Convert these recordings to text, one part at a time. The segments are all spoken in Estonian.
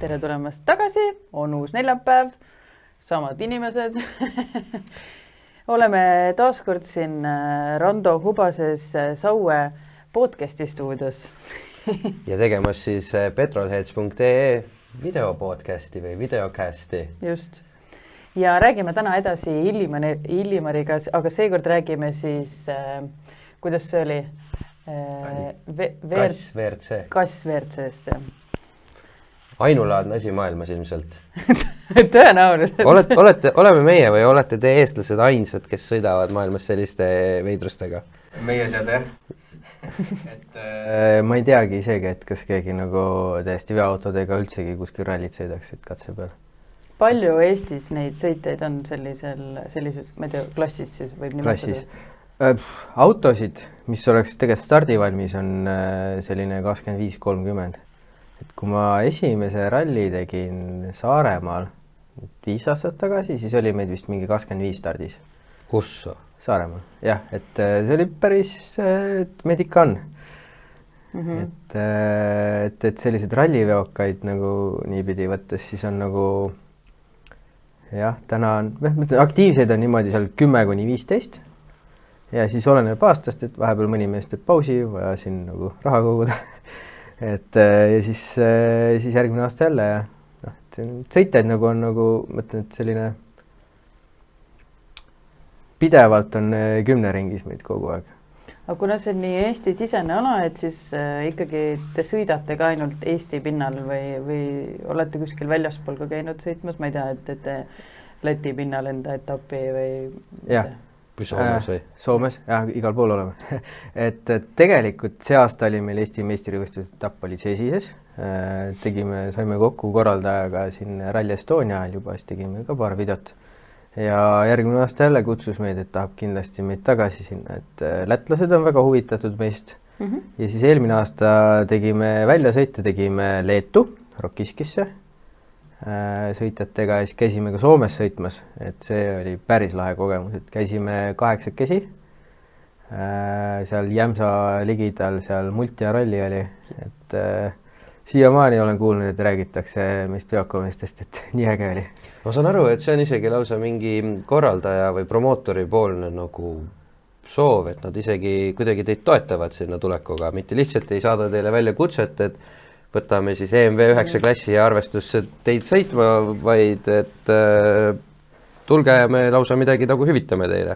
Tere tulemast tagasi, on uus neljapäev, samad inimesed. Oleme taaskord siin Rando Hubases Saue podcasti stuudios. Ja tegemas siis petrolheads.ee videopodcasti või videocasti. Just. Ja räägime täna edasi Illimariga, aga seekord räägime siis, kuidas see oli? Kass WRC-st. Ainulaadne asi maailmas ilmselt. Tõenäoliselt. Oleme meie või olete te eestlased ainsad, kes sõidavad maailmas selliste veidrustega? Meie teada, jah. Ma ei teagi isegi, et kas keegi nagu täiesti veoautodega üldsegi kuskil rallit sõidaksid katse peal. Palju Eestis neid sõiteid on sellises, ma ei tea, klassis siis võib nimetada? Autosid, mis oleks tegelikult stardivalmis, on selline 25-30. Et kui ma esimese ralli tegin Saaremaal 5 aastat tagasi, siis oli meid vist mingi 25 stardis. Kus? Saaremaal, jah. Et see oli päris medikan. Et sellised ralliveokaid nagu niipidi võttes, siis on nagu jah, täna on, aktiivseid on niimoodi seal 10-15 ja siis oleneb aastast, et vahepeal mõni mees teeb pausi, vaja siin nagu raha koguda. Et ja siis järgmine aasta jälle ja sõitajaid nagu on nagu, mõtlen, et selline pidevalt on 10 ringis meid kogu aeg. Aga kuna see on nii Eesti-sisene ala, et siis ikkagi te sõidate ka ainult Eesti pinnal või olete kuskil väljaspool ka käinud sõitmas? Ma ei tea, et te Läti pinnal enda etapi või... Jah. Või Soomes või? Soomes, jah, igal pool oleme. Et tegelikult see aasta oli meil Eesti meistrivõistluse etapp oli Cesises. Saime kokku korraldajaga siin Rally Estonia ajal juba, siis tegime ka paar videot. Ja järgmine aasta jälle kutsus meid, et tahab kindlasti meid tagasi sinna, et lätlased on väga huvitatud meist. Ja siis eelmine aasta tegime väljasõite, tegime Leetu, Rokiskisse sõitjatega ja siis käisime ka Soomes sõitmas, et see oli päris lahe kogemus, et käisime 8 seal Jämsa ligidal, seal Multia ralli oli, et siiamaani olen kuulnud, et räägitakse meist veokameestest, et nii äge oli. Ma saan aru, et see on isegi lausa mingi korraldaja või promootori poolne nagu soov, et nad isegi kuidagi teid toetavad sinna tulekuga, mitte lihtsalt ei saada teile välja kutset, et võtame siis EMV 9 klassi ja arvestusse teid sõitma, vaid et tulge ja me lausa midagi nagu hüvitame teile.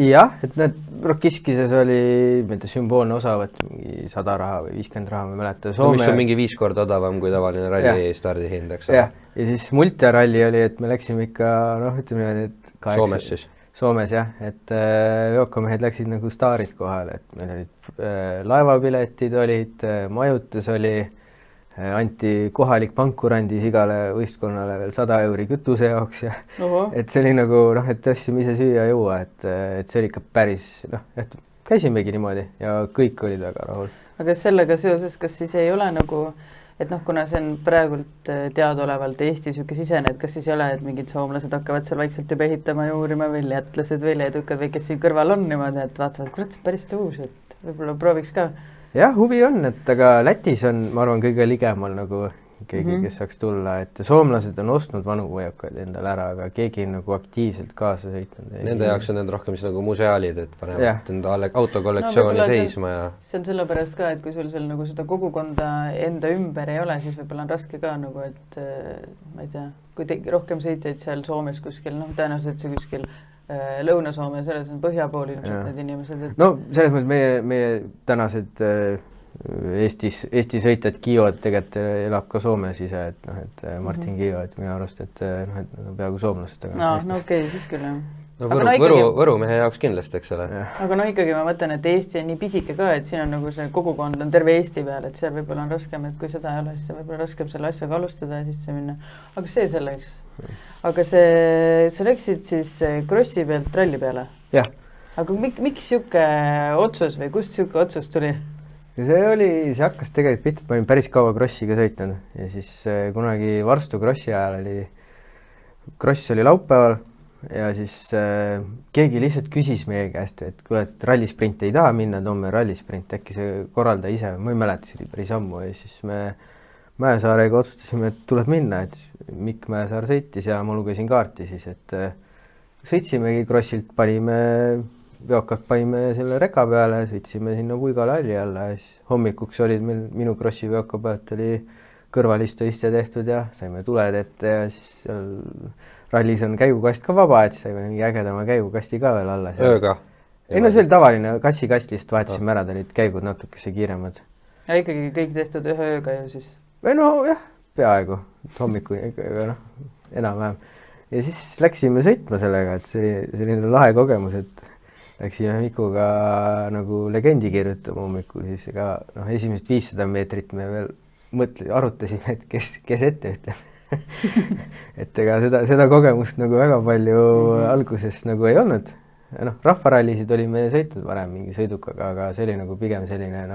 Jah, et need Rokiskises oli sümboolne osavõtt, mingi 100 raha või 50 raha, ma mäleta. No, mis on mingi 5 korda odavam kui tavaline ralli stardihind, eks? Ja siis Multia ralli oli, et me läksime ikka, ütleme, et 8... Soomes siis? Soomes, jah, et veokamehed läksid nagu staarid kohale, et meil olid laevapiletid olid, majutus oli, anti kohalik pankurandiis igale võistkonnale veel 100 € kütuse jaoks ja et see oli nagu, et tõstsime ise süüa juua, et see oli ikka päris, et käisimegi niimoodi ja kõik olid väga rahul. Aga sellega seoses, kas siis ei ole nagu, et kuna see on praegult teadaolevalt Eesti süke sisene, et kas siis ei ole, et mingid soomlased hakkavad seal vaikselt juba ehitama ja uurima või jätlased või leedukad või kes siin kõrval on niimoodi, et vaatavad, kurat, see on päris tõus, et võib-olla prooviks ka. Jah, huvi on, et aga Lätis on, ma arvan, kõige ligemal nagu keegi, kes saaks tulla, et soomlased on ostnud vanu veokaid endale ära, aga keegi nagu aktiivselt kaasa sõitnud. Nende jaoks on need rohkem siis nagu museaalid, et panevad enda autokollektsiooni seisma ja... See on selle pärast ka, et kui sul seal nagu seda kogukonda enda ümber ei ole, siis võib-olla on raske ka nagu, et ma ei tea, kui rohkem sõiteid seal Soomes kuskil, tõenäoliselt see kuskil Lõuna-Soome, selles on põhjapool ilmselt need inimesed. Et... No selles mõttes meie tänased Eesti sõitjad Kiiod tegelikult elab ka Soomes ise, et Martin Kiio, et minu arust, et peaaegu soomlased. No okei, siis küll jah. Võru mehe jaoks kindlasti, eks ole. Aga ikkagi ma mõtlen, et Eesti on nii pisike ka, et siin on nagu see kogukond on terve Eesti peal, et seal võib-olla on raskem, et kui seda ei ole, siis võib-olla raskem selle asjaga alustada ja sisse minna. Aga see selleks. Aga sa läksid siis krossi pealt ralli peale? Jah. Aga miks siuke otsus või kust siuke otsus tuli? See hakkas tegelikult pihta, et ma olin päris kaua krossiga sõitnud ja siis kunagi Varstu krossi ajal kross oli laupäeval ja siis keegi lihtsalt küsis meie käest, et kui rallisprint ei taha minna, toome rallisprint, äkki see korralda ise, ma ei mäleta, see oli päris ammu ja siis Mäesaarega otsustasime, et tuleb minna, et Mikk Mäesaar sõitis ja ma lugesin kaarti siis, et sõitsimegi krossilt, veokad panime selle reka peale, sõitsime sinna Puigala halli alla ja siis hommikuks olid meil minu krossi veoka pealt oli kõrvalistuiste tehtud ja saime tuled ette ja siis seal rallis on käigukast ka vaba, et saime mingi ägedama käigukasti ka veel alla. Ööga? Ei no see oli tavaline kassikastist, vahetasime ära, olid käigud natukese kiiremad. Ja ikkagi kõik tehtud ühe ööga ju siis? Või no jah, peaaegu hommikuni, enam-vähem. Ja siis läksime sõitma sellega, et see oli selline lahe kogemus, et läksime Mikuga nagu legendi kirjutama hommikul, siis ka esimesed 500 meetrit me veel arutasime, et kes ette ütleb. Et ega seda kogemust nagu väga palju alguses nagu ei olnud. Rahvarallisid olime sõitnud varem mingi sõidukaga, aga see oli nagu pigem selline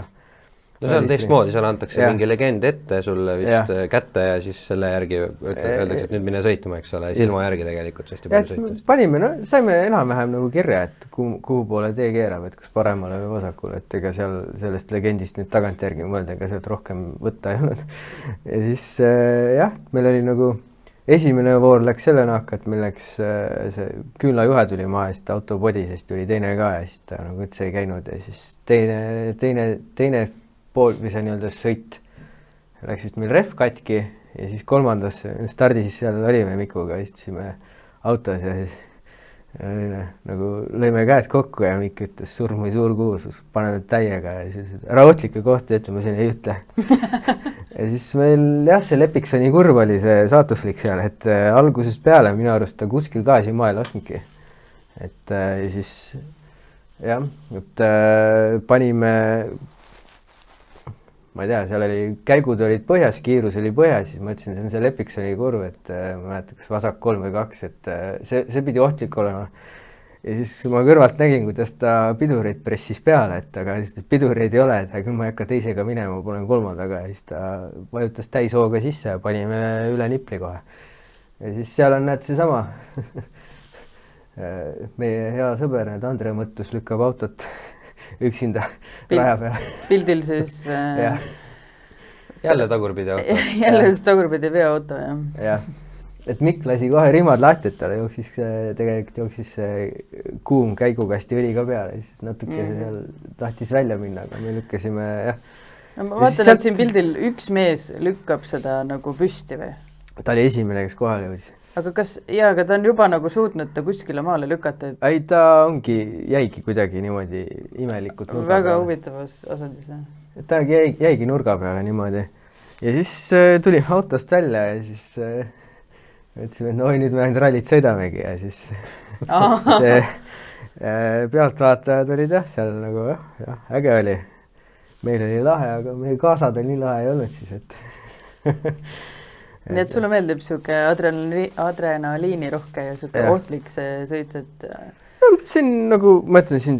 No see on teistmoodi, seal antakse mingi legend ette sulle vist kätte ja siis selle järgi öeldakse, et nüüd mine sõitma, eks ole, silma järgi tegelikult sest palju sõitmist. Panime, saime enam-vähem nagu kirja, et kuhu poole tee keerab, et kas paremale või vasakule, et ega seal sellest legendist nüüd tagantjärgi mõelda, ega sealt rohkem võtta ei olnud. Ja siis meil oli nagu esimene voor läks selle nahka, et meil läks see küünlajuhe tuli maha ja siis autopodi, siis tuli teine ka ja siis ta nagu üldse ei käinud ja siis teine pool või see nii-öelda sõit läks vist meil rehv katki ja siis kolmandas stardis seal olime Mikuga, istusime autos ja siis nagu lõime käes kokku ja Mikk ütles surm või suur kuulsus, paneme täiega ja siis ära ohtlikke kohti ütleme, siin ei ütle. Ja siis meil see Lepiksoni kurv oli see saatuslik seal, et algusest peale minu arust ta kuskil gaasi maha ei lasknudki. Et ja siis et panime ma ei tea, seal oli, käigud olid põhjas, kiirus oli põhjas, siis mõtlesin, see on see Lepiksoni kurv, et ma mäletan, kas vasak 3 või 2, et see pidi ohtlik olema. Ja siis ma kõrvalt nägin, kuidas ta pidureid pressis peale, et aga siis pidureid ei ole, et küll ma ei hakka teisega minema, panen kolmandaga ja siis ta vajutas täishooga sisse ja panime üle nipli kohe. Ja siis seal on näed seesama meie hea sõber, Andre Mõttus lükkab autot üksinda raja peale. Pildil siis jälle tagurpidi auto. Jälle üks tagurpidi veoauto, jah. Et Mikk lasi kohe rimad lahti, et talle jooksis kuum käigukasti õli ka peale, siis natuke seal tahtis välja minna, aga me lükkasime, jah. Ma vaatan, et siin pildil üks mees lükkab seda nagu püsti või? Ta oli esimene, kes kohale jõudis. Aga aga ta on juba nagu suutnud ta kuskile maale lükata? Ei, ta jäigi kuidagi niimoodi imelikult nurga väga peale. Huvitavas asendis. Ta jäigi nurga peale niimoodi. Ja siis tuli autost välja ja siis ütlesime, et nüüd me ainult rallit sõidamegi ja siis pealtvaatajad olid seal nagu äge oli. Meil oli lahe, aga meie kaasad oli nii lahe ei olnud siis, et nii et sulle meeldib siuke adrenaliinirohke ja siuke ohtlik see sõit, et see on nagu, ma ütlen siin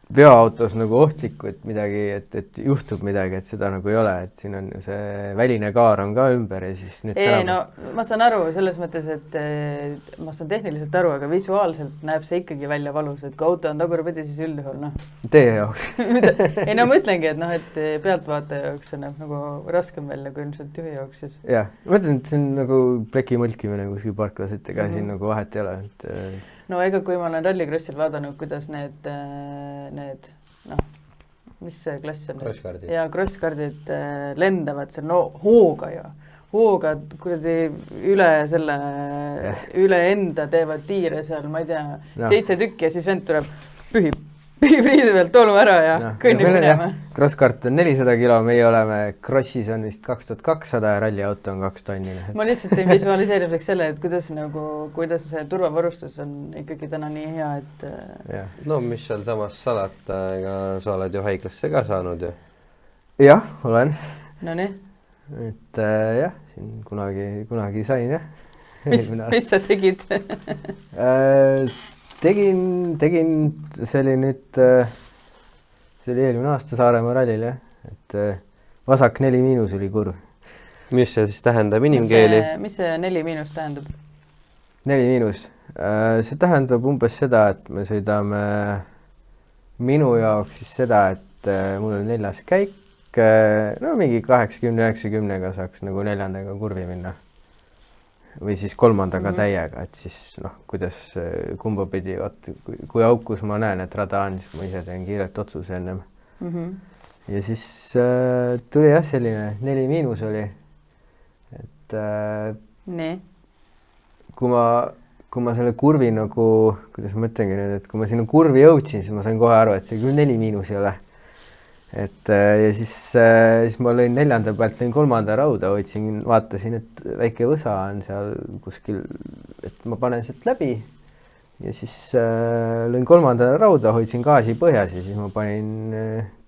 veoautos nagu ohtlik, et midagi, et juhtub midagi, et seda nagu ei ole, et siin on ju see väline kaar on ka ümber ja siis nüüd ma saan aru selles mõttes, et ma saan tehniliselt aru, aga visuaalselt näeb see ikkagi välja valus, et kui auto on tagurpidi, siis üldjuhul Teie jaoks. Ei ma mõtlengi, et et pealtvaataja jaoks see näeb nagu raskem välja, kui ilmselt juhi jaoks siis. Jah, ma mõtlen, et see on nagu pleki mõlkimine kuskil parklas, et ega siin nagu vahet ei ole, et no ega kui ma olen rallikrossil vaadanud, kuidas need mis see klass on? Crosskardid. Ja crosskardid lendavad seal, hooga kuradi üle enda teevad tiire seal, ma ei tea, 7 tükki ja siis vend tuleb, pühib riide pealt tolmu ära ja kõnnib minema. Crosskart on 400 kilo, meie oleme crossis on vist 2200 ja ralliauto on 2 tonnine. Ma lihtsalt siin visualiseerimiseks selle, et kuidas see turvavarustus on ikkagi täna nii hea, et no mis seal samas salata, ega sa oled ju haiglasse ka saanud ju? Jah, olen. No nii? Et siin kunagi sain, jah. Mis sa tegid? Tegin, see oli eelmine aasta Saaremaa rallil, jah, et vasak 4- oli kurv. Mis see siis tähendab inimkeeli? Mis see 4- tähendab? 4-, see tähendab umbes seda, et me sõidame minu jaoks siis seda, et mul on 4. käik, no mingi 80-90-ga saaks nagu 4. kurvi minna. Või siis 3. täiega, et siis noh, kuidas kumba pidi, kui aukus ma näen, et rada on, siis ma ise teen kiirelt otsuse ennem. Ja siis tuli jah, selline 4- oli, et nii. Kui ma selle kurvi nagu, kuidas ma mõtlengi nüüd, et kui ma sinna kurvi jõudsin, siis ma sain kohe aru, et see küll 4- ei ole. Et ja siis ma lõin 4. pealt, lõin 3. rauda, hoidsin, vaatasin, et väike võsa on seal kuskil, et ma panen sealt läbi ja siis lõin 3. rauda, hoidsin gaasi põhjas ja siis ma panin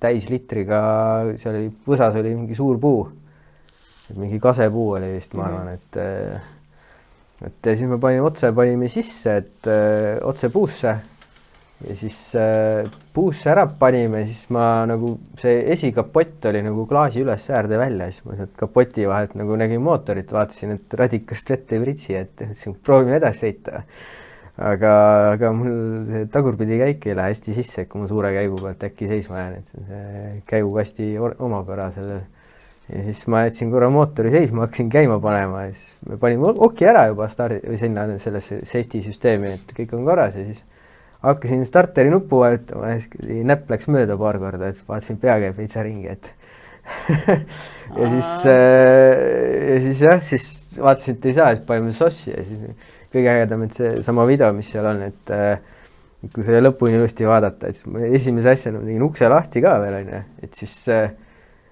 täislitriga, seal oli, võsas oli mingi suur puu, mingi kasepuu oli vist, ma arvan, et siis me panime sisse, et otse puusse ja siis puusse ära panime, siis ma nagu see esikapott oli nagu klaasi üles äärde välja, siis ma sealt kapoti vahelt nagu nägin mootorit, vaatasin, et radikast vett ei pritsi, et proovime edasi sõita. Aga mul see tagurpidi käik ei lähe hästi sisse, kui ma suure käigu pealt äkki seisma jään, et see käigukasti omapära sellel. Ja siis ma jätsin korra mootori seisma, hakkasin käima panema ja siis me panime oki ära juba või sinna sellesse safety süsteemi, et kõik on korras ja siis hakkasin starteri nuppu vajutama ja siis näpp läks mööda paar korda, et vaatasin pea käib veitsa ringi, et ja siis jah, siis vaatasin, et ei saa, siis panime sossi ja siis kõige ägedam, et see sama video, mis seal on, et kui selle lõpuni ilusti vaadata, et siis esimese asjana tegin ukse lahti ka veel, on ju, et siis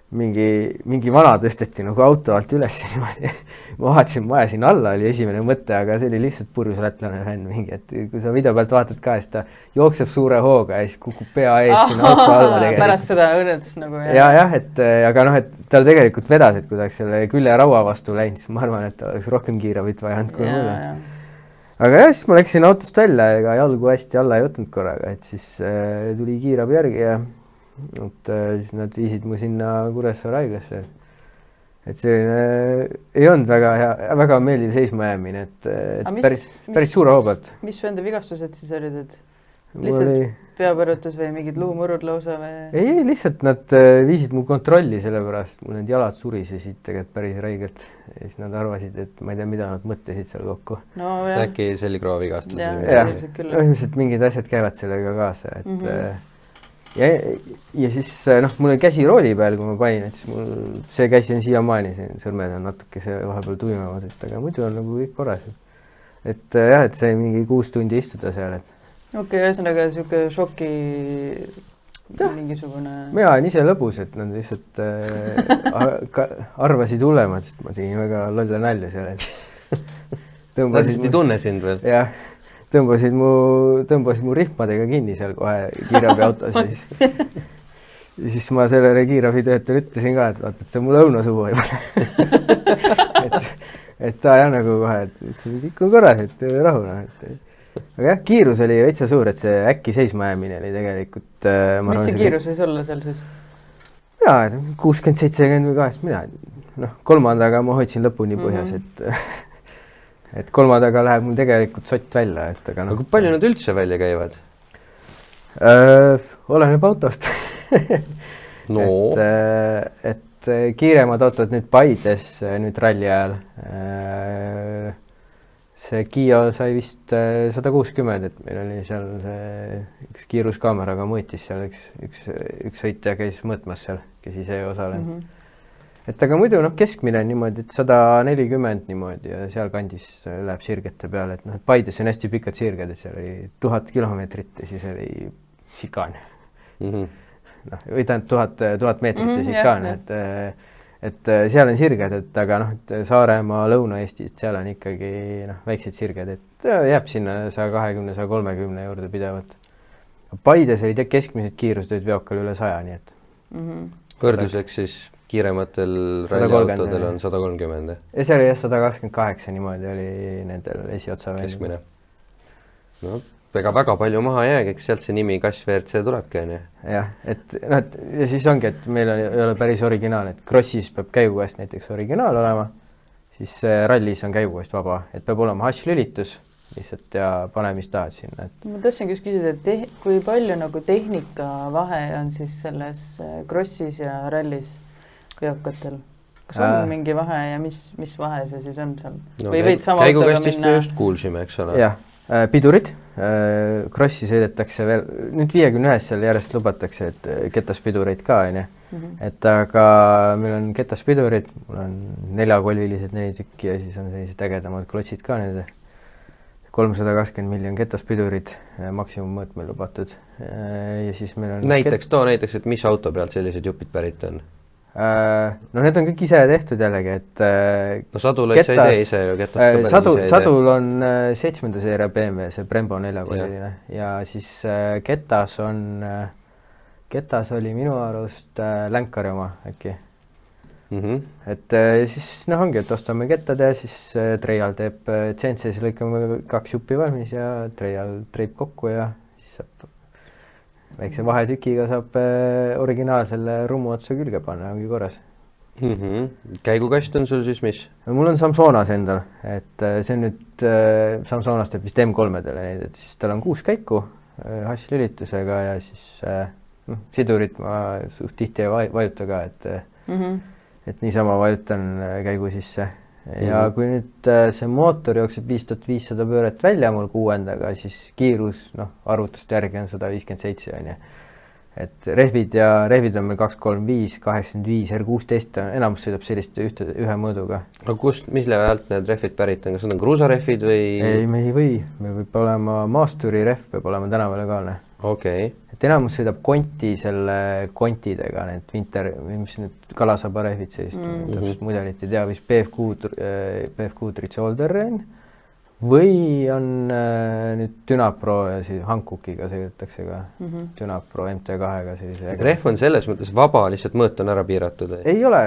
mingi vana tõsteti nagu auto alt üles niimoodi. Ma vaatasin, ma ajasin alla, oli esimene mõte, aga see oli lihtsalt purjus lätlane fänn mingi, et kui sa video pealt vaatad ka, siis ta jookseb suure hooga ja siis kukub pea ees sinna auto alla tegelikult. Pärast seda õnnetus nagu. Jah, et aga noh, et tal tegelikult vedas, et kui ta oleks selle külje raua vastu läinud, siis ma arvan, et ta oleks rohkem kiirabit vajanud kui mulle. Aga jah, siis ma läksin autost välja, ega jalgu hästi alla ei võtnud korraga, et siis tuli kiirabi järgi ja siis nad viisid mu sinna Kuressaare haiglasse. Et selline ei olnud väga hea, väga meeldiv seismajäämine, et päris suure hoo pealt. Mis su enda vigastused siis olid, et lihtsalt peapõrutus või mingid luumurud lausa või? Ei, lihtsalt nad viisid mu kontrolli sellepärast, mul need jalad surisesid tegelikult päris räigelt. Ja siis nad arvasid, et ma ei tea, mida nad mõtlesid seal kokku. No, äkki selgroo vigastus? Jah, ilmselt mingid asjad käivad sellega kaasa, et ja siis noh, mul oli käsi rooli peal, kui ma panin, et siis mul see käsi on siiamaani, sõrmed on natuke see vahepeal tuimavad, et aga muidu on nagu kõik korras. Et jah, et see mingi 6 tundi istuda seal, et okei, ühesõnaga siuke šoki mingisugune. Mina olen ise lõbus, et nad lihtsalt arvasid hullemad, sest ma tegin väga lolle nalja seal, et nad lihtsalt ei tunne sind veel. Jah, tõmbasid mu rihmadega kinni seal kohe kiirabi autos ja siis ma sellele kiirabitöötajale ütlesin ka, et vaata, et see mul õunasuu ei pane. et ta jah nagu kohe, et see kõik on korras, et rahuna. Aga jah, kiirus oli veitsa suur, et see äkki seismajäämine oli tegelikult. Mis see kiirus võis olla seal siis? Jaa, 60-70 või 8, mina. 3. ma hoidsin lõpuni põhjas, et 3. läheb mul tegelikult sott välja. Aga kui palju nad üldse välja käivad? Oleneb autost. No. Et kiiremad autod nüüd Paides, nüüd ralli ajal. See Kia sai vist 160, et meil oli seal üks kiiruskaameraga mõõtis seal, üks sõitja käis mõõtmas seal, kes ise ei osalenud. Et aga muidu keskmine on niimoodi, et 140 niimoodi ja seal kandis läheb sirgete peale, et et Paides on hästi pikad sirged, et seal oli 1000 kilomeetrit ja siis oli sikaan. Või tähendab 1000 meetrit ja sikaan, et seal on sirged, et aga Saaremaa, Lõuna-Eesti, seal on ikkagi väiksed sirged, et jääb sinna 120-130 juurde pidevalt. Paides oli keskmised kiirustööd veokal üle 100, nii et. Võrdluseks siis kiirematel ralliautodel on 130. Ja see oli 128 niimoodi oli nendel esiotsa veel. Keskmine. No, ega väga palju maha jäägi, eks sealt see nimi Kass WRC tulebki, on ju. Jah, et ja siis ongi, et meil ei ole päris originaal, et Crossis peab käigukäest näiteks originaal olema, siis rallis on käigukäest vaba, et peab olema hash-lülitus lihtsalt ja pane, mis tahad sinna. Ma tahtsin küsida, et kui palju nagu tehnika vahe on siis selles Crossis ja rallis? eakatel? Kas on mingi vahe ja mis vahe see siis on seal? No, või võid sama autoga käigukastist me just kuulsime, eks ole? Jah, pidurid, krossi sõidetakse veel, nüüd 51 seal järjest lubatakse, et ketaspidureid ka, on ju. Et aga meil on ketaspidurid, mul on 4-kolvilised 4 tükki ja siis on sellised ägedamad klotsid ka need. 320 miljon ketaspidurid, maksimummõõtmel lubatud. Ja siis meil on too näiteks, et mis auto pealt sellised jupid pärit on? No need on kõik ise tehtud jällegi, et no saduleid sa ei tee ise ju, ketast ka päris sadul on 7. seeria BMW, see Brembo 4-kolviline ja siis ketas oli minu arust Länkari oma äkki. Et siis ongi, et ostame kettad ja siis Treial teeb CNC-s lõikame 2 juppi valmis ja Treial treib kokku ja siis saab väikse vahetükiga saab originaalsele rummu otsa külge panna, ongi korras. Käigukast on sul siis mis? Mul on Samsonas endal, et see on nüüd Samsonas teeb vist M3-dele neid, et siis tal on 6 käiku hasslülitusega ja siis sidurit ma suht tihti ei vajuta ka, et niisama vajutan käigu sisse. Ja kui nüüd see mootor jookseb 5500 pööret välja mul 6-ndaga, siis kiirus, arvutuste järgi on 157 on ju. Et rehvid on meil 235, 85, R16, enamus sõidab sellist ühe mõõduga. No mille ajalt need rehvid pärit on? Kas need on kruusarehvid või? Ei, me ei või. Me võib olema maasturi rehv, peab olema tänavalegaalne. Okei. Et enamus sõidab konti selle kontidega, need winter, mis need kalasabarehvid sellist, täpselt mudelit ei tea, vist BFQ Trits All Terrain või on nüüd Dynapro ja siis Hankokiga sõidetakse ka, Dynapro MT2-ga sellise. Et rehv on selles mõttes vaba, lihtsalt mõõt on ära piiratud? Ei ole,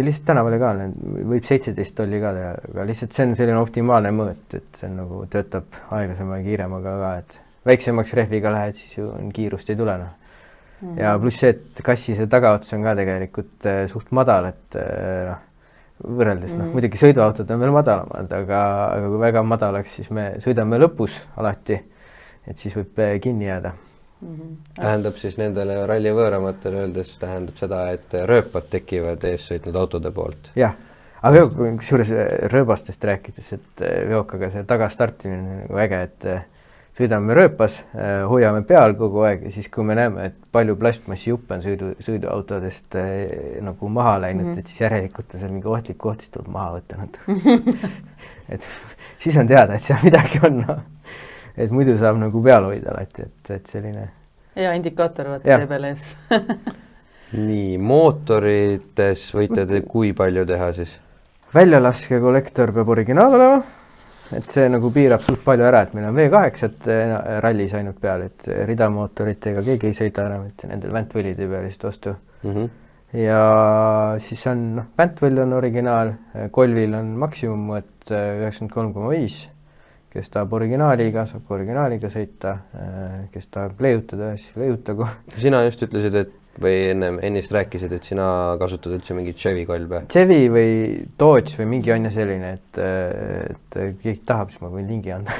lihtsalt tänavalegaalne, võib 17 tolli ka teha, aga lihtsalt see on selline optimaalne mõõt, et see on nagu töötab aeglasema ja kiiremaga ka, et väiksemaks rehviga lähed, siis ju kiirust ei tule. Ja pluss see, et kassi see tagaots on ka tegelikult suht madal, et võrreldes, muidugi sõiduautod on veel madalamad, aga kui väga madalaks, siis me sõidame lõpus alati, et siis võib kinni jääda. Tähendab siis nendele ralli võõramatele öeldes tähendab seda, et rööpad tekivad ees sõitnud autode poolt. Jah, aga kusjuures rööbastest rääkides, et veokaga see tagastartimine on äge, et sõidame rööpas, hoiame peal kogu aeg ja siis kui me näeme, et palju plastmassi juppe on sõiduautodest nagu maha läinud, et siis järelikult on seal mingi ohtlik koht, siis tuleb maha võtta. Et siis on teada, et seal midagi on. Et muidu saab nagu peal hoida alati, et selline. Ja indikaator vaata tee peal ees. Nii, mootorites võite te kui palju teha siis? Väljalaske kollektor peab originaal olema. Et see nagu piirab suht palju ära, et meil on V8 rallis ainult peal, et ridamootoritega keegi ei sõida enam, et nendel väntvõlid ei pea lihtsalt vastu. Ja siis on, väntvõll on originaal, kolvil on maksimumõõt 93,5, kes tahab originaaliga, saab originaaliga sõita, kes tahab leiutada, siis leiutagu. Sina just ütlesid, et või ennist rääkisid, et sina kasutad üldse mingit Chevy kolbe? Chevy või Dodge või mingi on ja selline, et keegi tahab, siis ma võin lingi anda.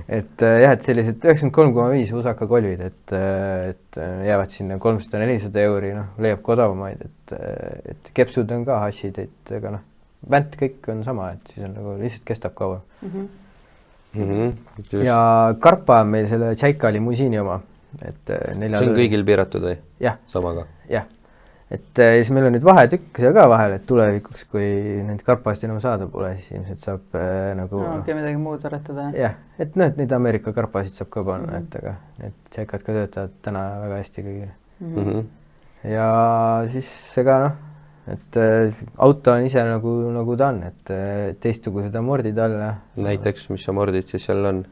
et sellised 93,5 usaka kolvid, et jäävad sinna 300-400 euri, leiab kodavamaid, et kepsud on ka hassid, et ega vänt kõik on sama, et siis on nagu lihtsalt kestab kaua. Ja Karpa on meil selle Tšaika limusiini oma. See on kõigil piiratud või? Jah. Samaga? Jah. Et siis meil on nüüd vahetükk seal ka vahel, et tulevikuks, kui need Karpast enam saada pole, siis ilmselt saab nagu... Ongi midagi muud aretada. Jah, et neid Ameerika Karpasid saab ka panna, et aga need Tšaikad ka töötavad täna väga hästi kõigile. Ja siis ega et auto on ise nagu ta on, et teistsugused amordid alla. Näiteks, mis amordid siis seal on?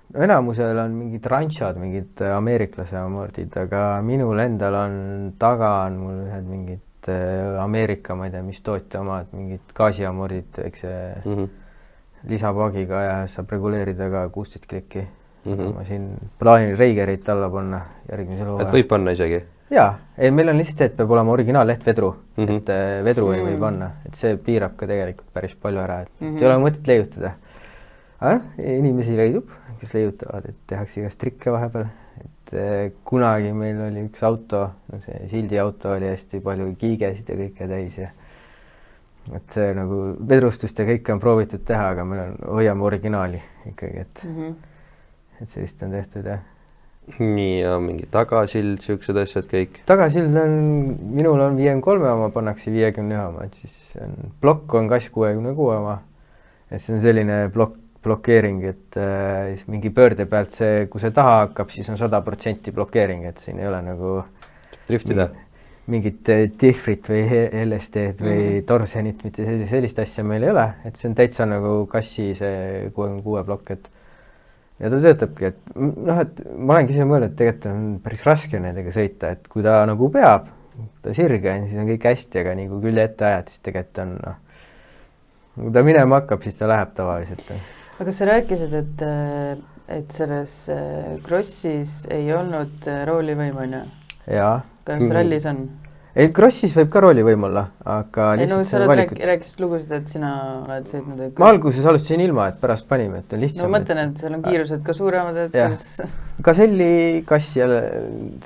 Enamusel on mingid ranchad, mingid ameeriklase amordid, aga minul endal on taga on mul ühed mingid Ameerika, ma ei tea, mis tootja omad, mingid gaasiamordid, eks see lisapaagiga ja saab reguleerida ka 16 klikki. Ma siin plaanin Reigerit alla panna järgmisel hooajal. Et võib panna isegi? Jaa, meil on lihtsalt, et peab olema originaal lehtvedru, et vedru ei või panna, et see piirab ka tegelikult päris palju ära, et ei ole mõtet leiutada. Inimesi leidub, kes leiutavad, et tehakse igast trikke vahepeal, et et kunagi meil oli üks auto, no see Sildi auto oli hästi palju kiigesid ja kõike täis ja et see nagu vedrustust ja kõike on proovitud teha, aga meil hoiame originaali ikkagi, et sellist on tehtud jah. Nii ja mingi tagasild, siuksed asjad kõik? Tagasild on, minul on 53 oma, pannakse 51 oma, et siis plokk on kass 66 oma. Et see on selline blokeering, et mingi pöörde pealt see, kui see taha hakkab, siis on 100% blokeering, et siin ei ole nagu driftida? Mingit diffrit või LSD-d või torsenit, mitte sellist asja meil ei ole, et see on täitsa nagu kassi see 66 plokk, et ja ta töötabki, et noh, et ma olengi ise mõelnud, et tegelikult on päris raske nendega sõita, et kui ta nagu peab, ta sirge on, siis on kõik hästi, aga nii kui külje ette ajad, siis tegelikult on noh, kui ta minema hakkab, siis ta läheb tavaliselt. Aga sa rääkisid, et selles Krossis ei olnud roolivõim, on ju? Jaa. Kas rallis on? Ei, Krossis võib ka roolivõim olla, aga ei, no sa rääkisid lugusid, et sina oled sõitnud. Ma alguses alustasin ilma, et pärast panime, et on lihtsam. No mõtlen, et seal on kiirused ka suuremad, et kus... Gazelli kassi ja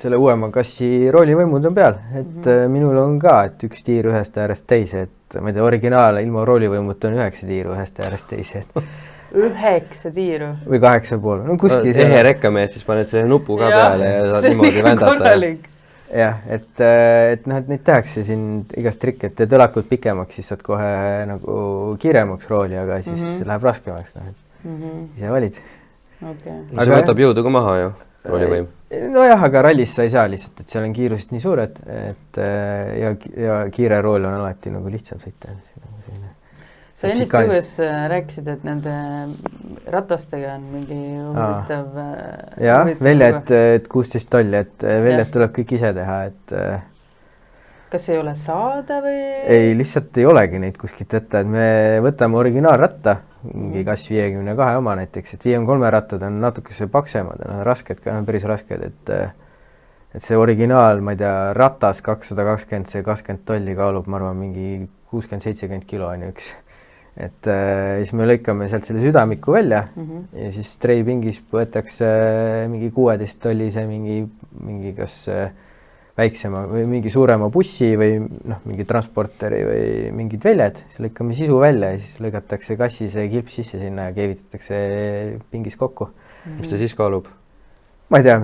selle uuema kassi roolivõimud on peal, et minul on ka, et üks tiir ühest äärest teise, et ma ei tea, originaal ilma roolivõimut on 9 tiiru ühest äärest teise. 9 tiiru? Või 8,5. No kuskil ehe rekkamees, siis paned selle nupu ka peale ja saad niimoodi vändata. Jah, et noh, et neid tehakse siin igast trikk, et tõlakud pikemaks, siis saad kohe nagu kiiremaks rooli, aga siis läheb raskemaks. Ise valid. Okay. See võtab jõudu ka maha ju, roolivõim. Nojah, aga rallis sa ei saa lihtsalt, et seal on kiirused nii suured, et ja kiire rool on alati nagu lihtsam sõita. Sa ennist juures rääkisid, et nende ratastega on mingi huvitav... Jah, väljad 16 tolli, et väljad tuleb kõik ise teha, et... Kas ei ole saada või...? Ei, lihtsalt ei olegi neid kuskilt võtta, et me võtame originaalratta, mingi kas 52 oma näiteks, et 53 rattad on natukese paksemad, on rasked ka, on päris rasked, et see originaal, ma ei tea, ratas 220, see 20 tolli kaalub, ma arvan, mingi 60-70 kilo on üks. Et siis me lõikame sealt selle südamiku välja ja siis treipingis võetakse mingi 16 tollise mingi kas väiksema või mingi suurema bussi või noh, mingi transporteri või mingid väljad, siis lõikame sisu välja ja siis lõigatakse kassi see kilp sisse sinna ja keevitatakse pingis kokku. Mis ta siis kaalub? Ma ei tea,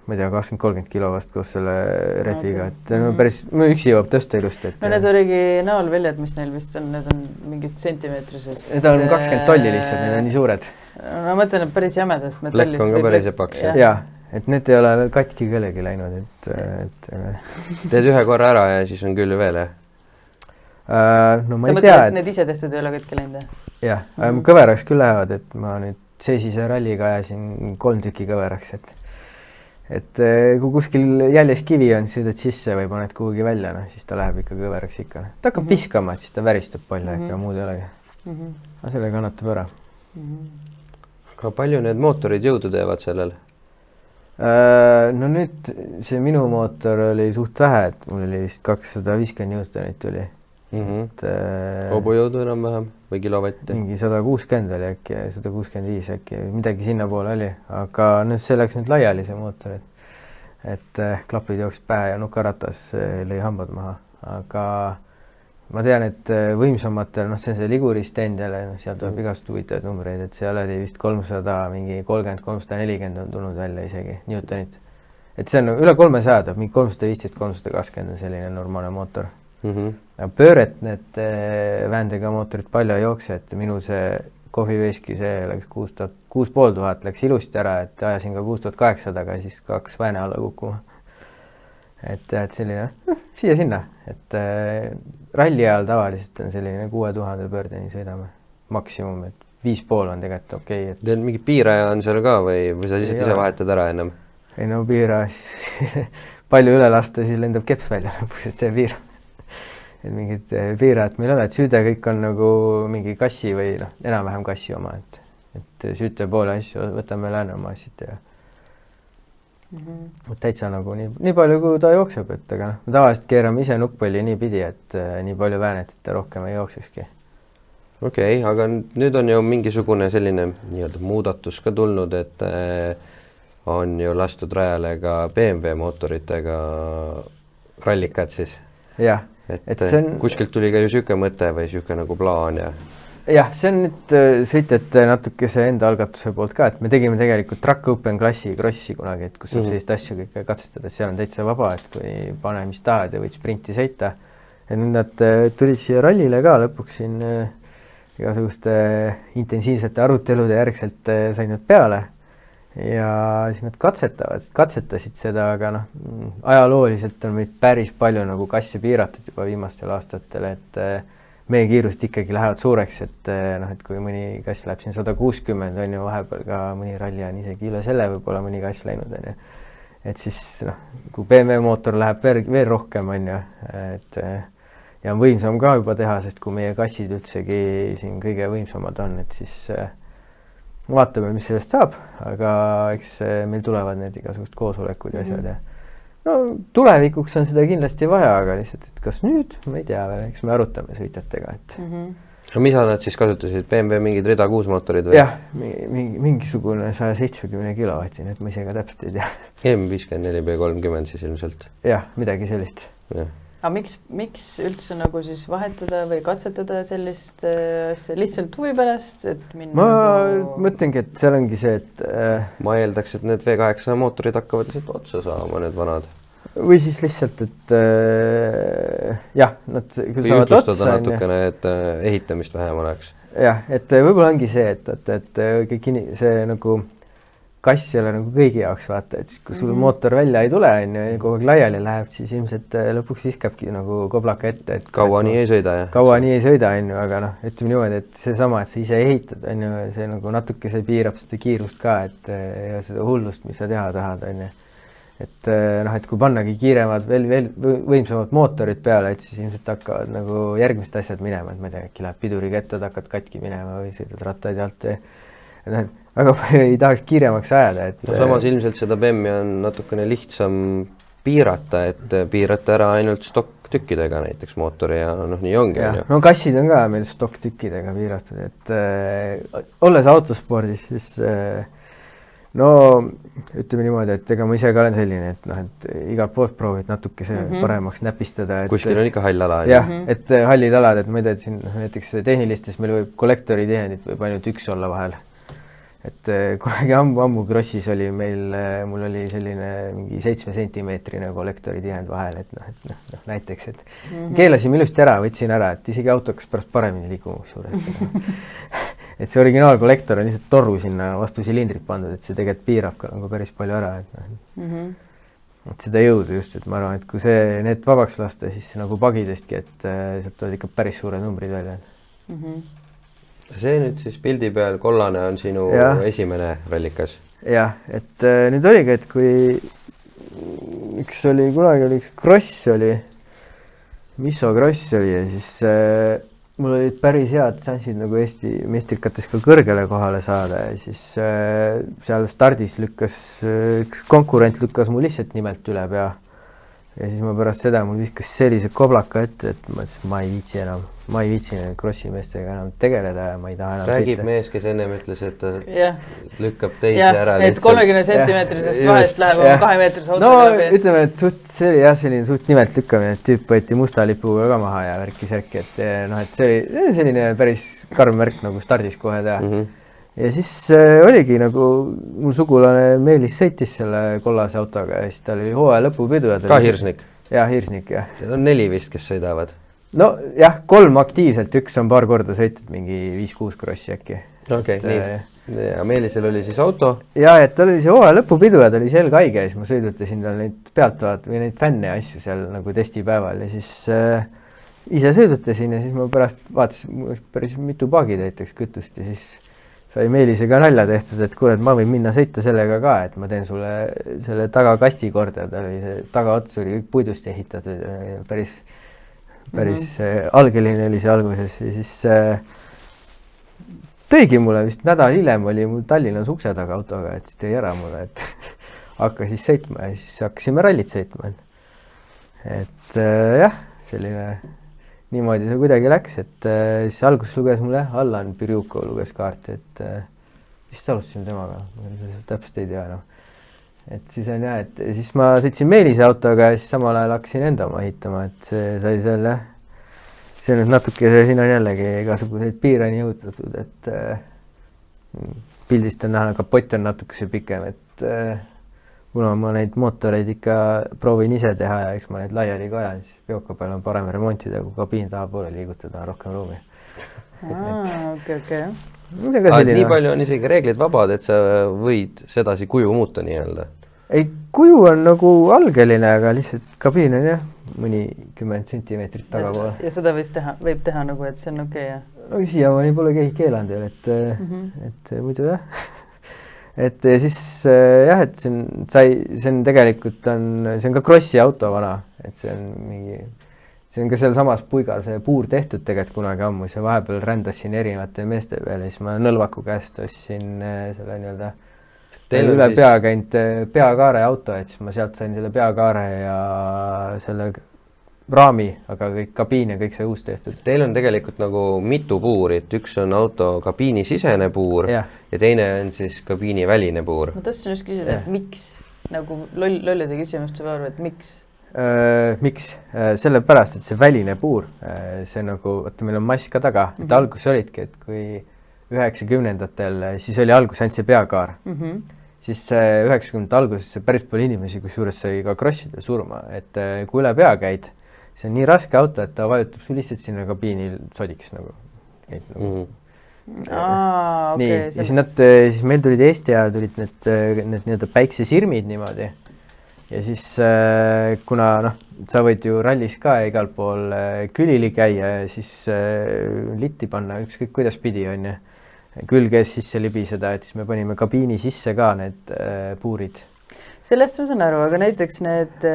ma ei tea, 20-30 kilo vast koos selle rehviga, et no päris, üksi jõuab tõsta ilusti. No need originaalväljad, mis neil vist on, need on mingist sentimeetrises. Need on 20 tolli lihtsalt, need on nii suured. No mõtlen, et päris jämedast metallist. Lekk on ka päris epaks. Jaa, et need ei ole veel katki kellegi läinud, et... Teed ühe korra ära ja siis on küll veel, jah? No ma ei tea, et... Need ise tehtud ei ole katki läinud? Jah, kõveraks küll lähevad, et ma nüüd seisise ralliga ajasin 3 tükki kõveraks, et kui kuskil jäljes kivi on, sõidad sisse või paned kuhugi välja, no, siis ta läheb ikka kõveraks ikka. Ta hakkab viskama, et siis ta väristab palju, ega muud ei olegi. Aga selle kannatab ära. Aga palju need mootorid jõudu teevad sellel? No nüüd see minu mootor oli suht vähe, et mul oli vist 250 newtonit tuli. Hobujõudu enam-vähem või kilovatti? Mingi 160 oli äkki, 165 äkki, midagi sinna poole oli, aga nüüd see läks nüüd laiali see mootor, et klapid jooksid pähe ja nukaratas lõi hambad maha, aga ma tean, et võimsamatel, noh see on see Ligurist endale, seal tuleb igast huvitavaid numbreid, et seal oli vist 300, mingi 30-340 on tulnud välja isegi newtonit, et see on üle 300, mingi 315-320 on selline normaalne mootor. Pööret need väändega mootorid palju ei jookse, et minu see kohviveiski, see läks 6500 läks ilusti ära, et ajasin ka 6800, aga siis 2 vääne alla kukkuma. Et selline, siia-sinna, et ralli ajal tavaliselt on selline 6000 pöördeni sõidame maksimum, et 5,5 on tegelikult okei. Teil mingi piiraja on seal ka või sa lihtsalt ise vahetad ära ennem? Ei no piira, palju üle lasta, siis lendab keps välja lõpuks, et see piira. Et mingid piirajad meil on, et süüde kõik on nagu mingi kassi või noh, enam-vähem kassi oma, et süüte poole asju võtame lääne oma asjad ja täitsa nagu nii palju, kui ta jookseb, et aga noh, tavaliselt keerame ise nuppõlli nii pidi, et nii palju väänet, et ta rohkem ei jooksekski. Okei, aga nüüd on ju mingisugune selline nii-öelda muudatus ka tulnud, et on ju lastud rajale ka BMW mootoritega rallikad siis. Jah, et see on... kuskilt tuli ka ju siuke mõte või siuke nagu plaan ja... Jah, see on nüüd sõitjate natuke see enda algatuse poolt ka, et me tegime tegelikult Track Open klassi krossi kunagi, et kus saab sellist asju kõike katsetada, seal on täitsa vaba, et kui pane mis tahad ja võid sprinti sõita. Ja nüüd nad tulid siia rallile ka lõpuks siin igasuguste intensiivsete arutelude järgselt said nad peale ja siis nad katsetasid seda, aga ajalooliselt on meid päris palju nagu kasse piiratud juba viimastel aastatel, et meie kiirust ikkagi lähevad suureks, et kui mõni kass läheb siin 160, on ju vahepeal ka mõni ralli on isegi üle selle võib-olla mõni kass läinud, on ju. Et siis, kui BMW mootor läheb veel rohkem, on ju, et ja on võimsam ka juba teha, sest kui meie kassid üldsegi siin kõige võimsamad on, et siis vaatame, mis sellest saab, aga eks meil tulevad need igasugust koosolekud ja asjad ja tulevikuks on seda kindlasti vaja, aga lihtsalt, et kas nüüd, ma ei tea veel, eks me arutame sõitjatega, et... Mida nad siis kasutasid? BMW mingid rida 6 mootorid või? Jah, mingisugune 170 kilovatine, et ma ise ka täpselt ei tea. M54 B30 siis ilmselt? Jah, midagi sellist. Aga miks üldse nagu siis vahetada või katsetada sellist asja lihtsalt huvi pärast, et minna... Ma mõtlengi, et seal ongi see, et... Ma eeldaks, et need V8 mootorid hakkavad lihtsalt otsa saama, need vanad. Või siis lihtsalt, et jah, nad küll saavad otsa. Natukene, et ehitamist vähem oleks. Jah, et võib-olla ongi see, et kõik see nagu... kass ei ole nagu kõigi jaoks, vaata, et siis kui sul mootor välja ei tule, on ju, kogu aeg laiali läheb, siis ilmselt lõpuks viskabki nagu koblaka ette. Et kaua nii ei sõida, jah? Kaua nii ei sõida, on ju, aga ütleme niimoodi, et seesama, et sa ise ehitad, on ju, see nagu natuke see piirab seda kiirust ka, et ja seda hullust, mis sa teha tahad, on ju. Et et kui pannagi kiiremad, veel võimsamad mootorid peale, et siis ilmselt hakkavad nagu järgmist asjad minema, et ma ei tea, äkki läheb pidurikettad, hakkad katki minema või sõidad rattaid alt või väga palju ei tahaks kiiremaks ajada. Et... samas ilmselt seda BEM-i on natukene lihtsam piirata, et piirata ära ainult stokktükkidega näiteks mootori ja nii ongi. No kassid on ka meil stokktükkidega piiratud, et olles autospordis, siis ütleme niimoodi, et ega ma ise ka olen selline, et igalt poolt proovid natuke see paremaks näpistada. Kuskil on ikka hall ala. Jah, et hallid alad, et ma ei tea, et siin näiteks tehnilistes meil võib kollektori tihendit võib ainult üks olla vahel. Et kunagi ammu krossis oli mul oli selline mingi 7 sentimeetrine kollektori tihend vahel, et näiteks, et keelasime ilusti ära, võtsin ära, et isegi auto hakkas pärast paremini liikuma suures. Et see originaalkollektor on lihtsalt toru sinna vastu silindrit pandud, et see tegelikult piirab ka nagu päris palju ära, et seda jõudu just, et ma arvan, et kui need vabaks lasta, siis nagu pagidestki, et sealt tuleb ikka päris suured numbrid välja. See nüüd siis pildi peal kollane on sinu esimene rallikas? Jah, et nüüd oligi, et kui kunagi oli üks kross oli, Miso kross oli ja siis mul olid päris head šansid nagu Eesti meistrikates ka kõrgele kohale saada ja siis seal stardis üks konkurent lükkas mu lihtsalt nimelt üle pea. Ja siis ma pärast seda mul viskas sellise koblaka ette, et ma ei viitsi enam. Ma ei viitsi krossi meestega enam tegeleda ja ma ei taha enam räägib sõita. Mees, kes ennem ütles, et ta lükkab teid ära. Et 30 sentimeetrisest vahest läheb oma 2 meetris auto läbi. Ütleme, et see oli selline suht nimelt lükkamine, et tüüp võeti musta lipuga ka maha ja värki-särki, et see oli selline päris karm märk nagu stardis kohe teha. Ja siis oligi nagu mul sugulane Meelis sõitis selle kollase autoga ja siis tal oli hooaja lõpupidu. Ka Hirsnik? Jah, Hirsnik, jah. Teil on 4 vist, kes sõidavad? No jah, 3 aktiivselt, üks on paar korda sõitud, mingi 5-6 krossi äkki. Okei, nii. Ja Meelisel oli siis auto? Ja, et tal oli see hooaja lõpupidu ja ta oli selg haige ja siis ma sõidutasin tal neid pealtvaat või neid fänne ja asju seal nagu testipäeval ja siis ise sõidutasin ja siis ma pärast vaatasin päris mitu paagitäiteks kütust ja siis sai Meelisega nalja tehtud, et kuule, et ma võin minna sõita sellega ka, et ma teen sulle selle tagakasti korda, ta oli see tagaots oli kõik puidust ehitatud ja päris algeline oli see alguses ja siis tõigi mulle vist nädal hiljem oli mul Tallinnas ukse taga autoga, et siis tõi ära mulle, et hakka siis sõitma ja siis hakkasime rallit sõitma. Et jah, selline niimoodi see kuidagi läks, et siis alguses luges mulle Allan Pirjukov luges kaarti, et vist alustasime temaga, ma täpselt ei tea enam. et siis on jah, et siis ma sõitsin Meelise autoga ja siis samal ajal hakkasin enda oma ehitama, et see sai selle, see nüüd natuke, siin on jällegi igasuguseid piire nii jõutatud, et pildist on näha, kapott on natukese pikem, et kuna ma neid mootoreid ikka proovin ise teha ja eks ma neid laiali ka ajan, siis peoka peal on parem remontida, kui kabiin tahapoole liigutada, on rohkem ruumi. okei. Nii palju on isegi reeglid vabad, et sa võid sedasi kuju muuta nii-öelda? Ei, kuju on nagu algeline, aga lihtsalt kabiin on jah, mõni 10 sentimeetrit tagapoole. Ja seda võib teha nagu, et see on okei, jah? No siiamaani pole keegi keelanud veel, et muidu jah. Et siis jah, et see on tegelikult see on ka Krossi auto vana, et see on ka seal samas puigal see puur tehtud tegelikult kunagi ammu, see vahepeal rändas siin erinevate meeste peale, siis ma Nõlvaku käest ostsin selle nii-öelda üle pea käinud peakaare auto, et siis ma sealt sain selle peakaare ja selle raami, aga kõik kabiin ja kõik see uus tehtud. Teil on tegelikult nagu mitu puuri, et üks on auto kabiini sisene puur ja teine on siis kabiini väline puur. Ma tahtsin just küsida, et miks? Nagu lollide küsimuste varu, et miks? Miks? Sellepärast, et see väline puur, see nagu, vaata meil on mass ka taga, et algus olidki, et kui 90-ndatel, siis oli algus ainult see peakaar. Siis 90-ndate alguses päris palju inimesi, kusjuures sai ka krossidel surma, et kui üle pea käid, see on nii raske auto, et ta vajutab sul lihtsalt sinna kabiinil sodiks nagu. Nii, ja siis meil tulid Eesti ajal tulid need nii-öelda päiksesirmid niimoodi. Ja siis kuna sa võid ju rallis ka igal pool külili käia ja siis litti panna ükskõik kuidas pidi on ja külges sisse libiseda, et siis me panime kabiini sisse ka need puurid. Sellest ma saan aru, aga näiteks need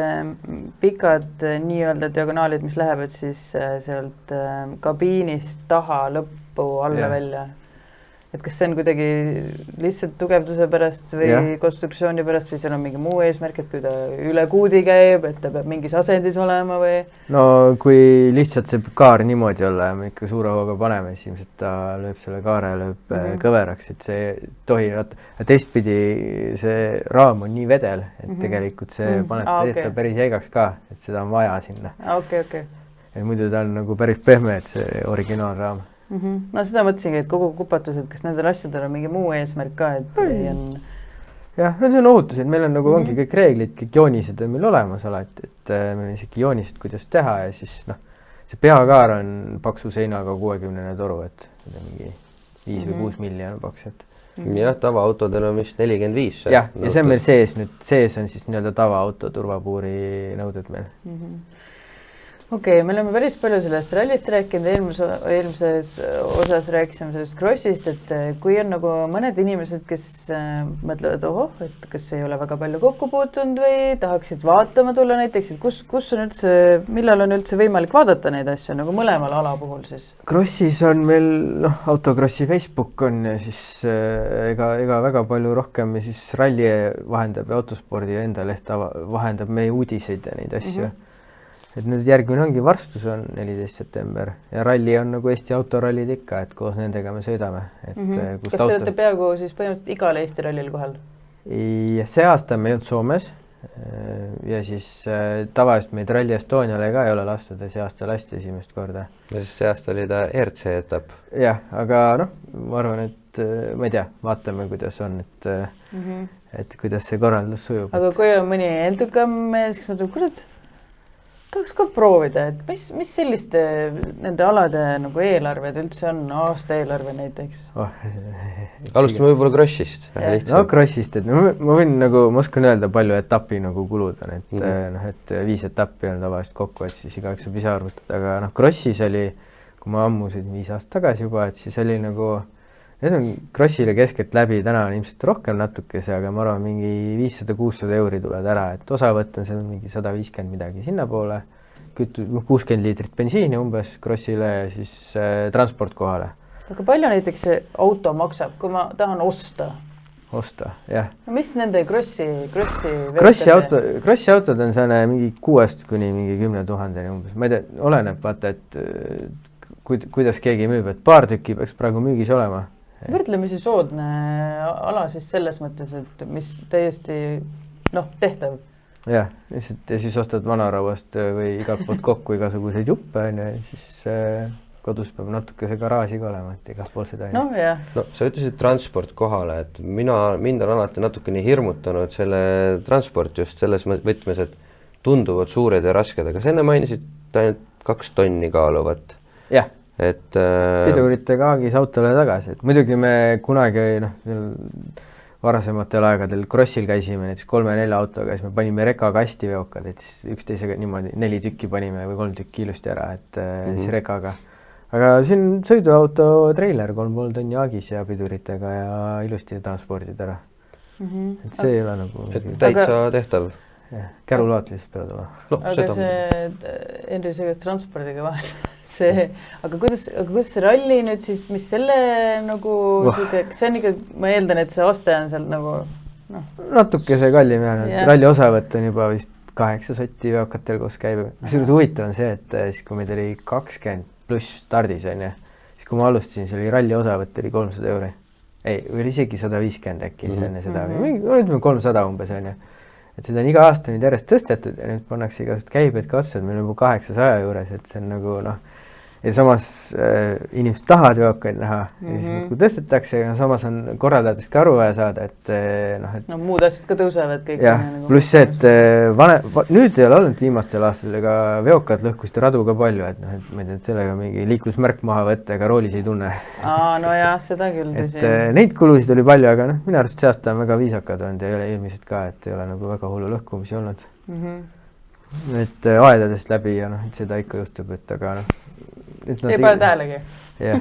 pikad nii-öelda diagonaalid, mis lähevad siis sealt kabiinist taha lõppu alla välja. Et kas see on kuidagi lihtsalt tugevduse pärast või konstruktsiooni pärast või seal on mingi muu eesmärk, et kui ta üle kuudi käib, et ta peab mingis asendis olema või? No kui lihtsalt see kaar niimoodi olla ja me ikka suure hooga paneme, siis ilmselt ta lööb selle kaare lööb kõveraks, et see tohi, teistpidi see raam on nii vedel, et tegelikult see paneb ta päris jäigaks ka, et seda on vaja sinna. Okei. Et muidu ta on nagu päris pehme, et see originaalraam. No seda mõtlesingi, et kogu kupatused, kas nendel asjadel on mingi muu eesmärk ka, et on... Jah, no see on ohutus, et meil on nagu ongi kõik reeglid, kõik joonised on meil olemas alati, et meil on isegi joonised, kuidas teha ja siis see peakaar on paksu seinaga 60 toru, et mingi 5 või 6 miljon paks, et... Jah, tavaautodel on vist 45. Jah, ja see on meil sees on siis nii-öelda tavaauto turvapuuri nõuded meil. Okei, me oleme päris palju sellest rallist rääkinud, eelmises osas rääkisime sellest crossist, et kui on nagu mõned inimesed, kes mõtlevad, et kas ei ole väga palju kokku puutunud või tahaksid vaatama tulla näiteks, et kus on üldse, millal on üldse võimalik vaadata neid asju nagu mõlemal ala puhul siis? Crossis on meil, autokrossi Facebook on ja siis ega väga palju rohkem ja siis ralli vahendab ja autospordi enda leht vahendab meie uudiseid ja neid asju. Et nüüd järgmine ongi Varstus on 14. september ja ralli on nagu Eesti autorallid ikka, et koos nendega me sõidame. Kas te olete peaaegu siis põhimõtteliselt igal Eesti rallil kohal? Ja see aasta me ei olnud Soomes ja siis tavaliselt meid Rally Estoniale ka ei ole lastud ja see aasta lasti esimest korda. Ja siis see aasta oli ta RC etapp. Jah, aga ma arvan, et ma ei tea, vaatame, kuidas on, et kuidas see korraldus sujub. Aga kui on mõni endukam mees, kes mõtleb, kurat, tahaks ka proovida, et mis selliste nende alade nagu eelarved üldse on, aasta eelarve näiteks? Alustame võib-olla Crossist. No Crossist, et ma võin nagu, ma oskan öelda palju etapi nagu kulud on, et 5 etappi on tavaliselt kokku, et siis igaüks saab ise arvutada, aga Crossis oli, kui ma ammusid 5 aastat tagasi juba, et siis oli nagu, need on Crossile keskelt läbi, täna on ilmselt rohkem natukese, aga ma arvan, mingi 500-600 euri tuled ära, et osavõtt on seal mingi 150 midagi sinna poole, 60 liitrit bensiini umbes Crossile ja siis transport kohale. Aga palju näiteks see auto maksab, kui ma tahan osta? Osta, jah. Mis nende Crossi autod on selline mingi 6 kuni mingi 10 000 umbes. Ma ei tea, oleneb vaata, et kuidas keegi müüb, et paar tükki peaks praegu müügis olema. Võrdlemisi soodne ala siis selles mõttes, et mis täiesti noh, tehtav. jah, lihtsalt ja siis ostad vanarauast või igalt poolt kokku igasuguseid juppe on ja siis kodus peab natuke see garaaži ka olema, et igalt poolt seda no, jah. No sa ütlesid transport kohale, et mind on alati natukene hirmutanud selle transport just selles võtmes, et tunduvad suured ja rasked, aga sa enne mainisid ainult 2 tonni kaaluvat. Jah, et piduritega haagis autole tagasi, et muidugi me kunagi varasematel aegadel crossil käisime näiteks 3-4 autoga, siis me panime rekakasti veokad, et siis üksteisega niimoodi 4 tükki panime või 3 tükki ilusti ära, et siis rekaga. Aga siin sõiduauto treiler 3,5 tonni haagis ja piduritega ja ilusti transpordid ära. Et see ei ole nagu... täitsa tehtav. Kärulaat lihtsalt peavad olema. No, aga see Henri Sõgas transpordiga vahel, aga kuidas see ralli nüüd siis, mis selle nagu, see on ikka, ma eeldan, et see oste on seal nagu, noh. Natuke see kallim jäänud, ralli osavõtt on juba vist 8 sotti veokatel koos käib. Kusjuures huvitav on see, et siis kui meid oli 20 pluss stardis on ja siis kui ma alustasin, see oli ralli osavõtt oli 300 €. Ei, või isegi 150 äkki enne seda, või 300 umbes on ja. Et seda on iga aasta nüüd järjest tõstetud ja nüüd pannakse igasugused käibed ka otsa, et meil on juba 800 juures, et see on nagu noh, ja samas inimesed tahavad veokaid näha ja siis kui tõstetakse, ja samas on korraldajatest ka aru vaja saada, et noh, et... No muud asjad ka tõusevad kõik. Jah, pluss see, et nüüd ei ole olnud viimastel aastal, ega veokad lõhkusid radu ka palju, et noh, et ma ei tea, et sellega mingi liiklusmärk maha võtta, ega roolis ei tunne. No jah, seda küll tõsi. Et neid kulusid oli palju, aga noh, minu arust see aasta on väga viisakad olnud ja ei ole ilmiselt ka, et ei ole nagu väga hullu lõhkumisi olnud. Et aedadest läbi ja noh, et seda ikka juhtub, et aga noh, ei pane tähelegi. Jah.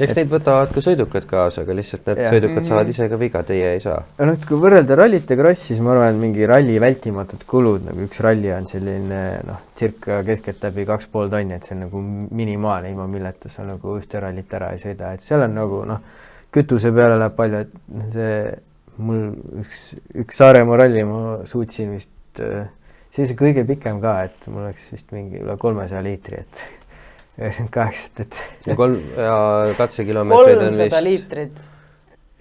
Eks neid võtavad ka sõidukad kaasa, aga lihtsalt need sõidukad saavad ise ka viga, teie ei saa. No kui võrrelda rallit ja cross, siis ma arvan, et mingi ralli vältimatud kulud, nagu üks ralli on selline noh, circa keskelt läbi 2,5 tonni, et see on nagu minimaalne, ilma milleta sa nagu ühte rallit ära ei sõida, et seal on nagu noh, kütuse peale läheb palju, et see mul üks Saaremaa ralli ma suutsin vist, see kõige pikem ka, et mul oleks vist mingi üle 300 liitri, et 98, et... Ja katsekilomeetreid on 300 liitrit.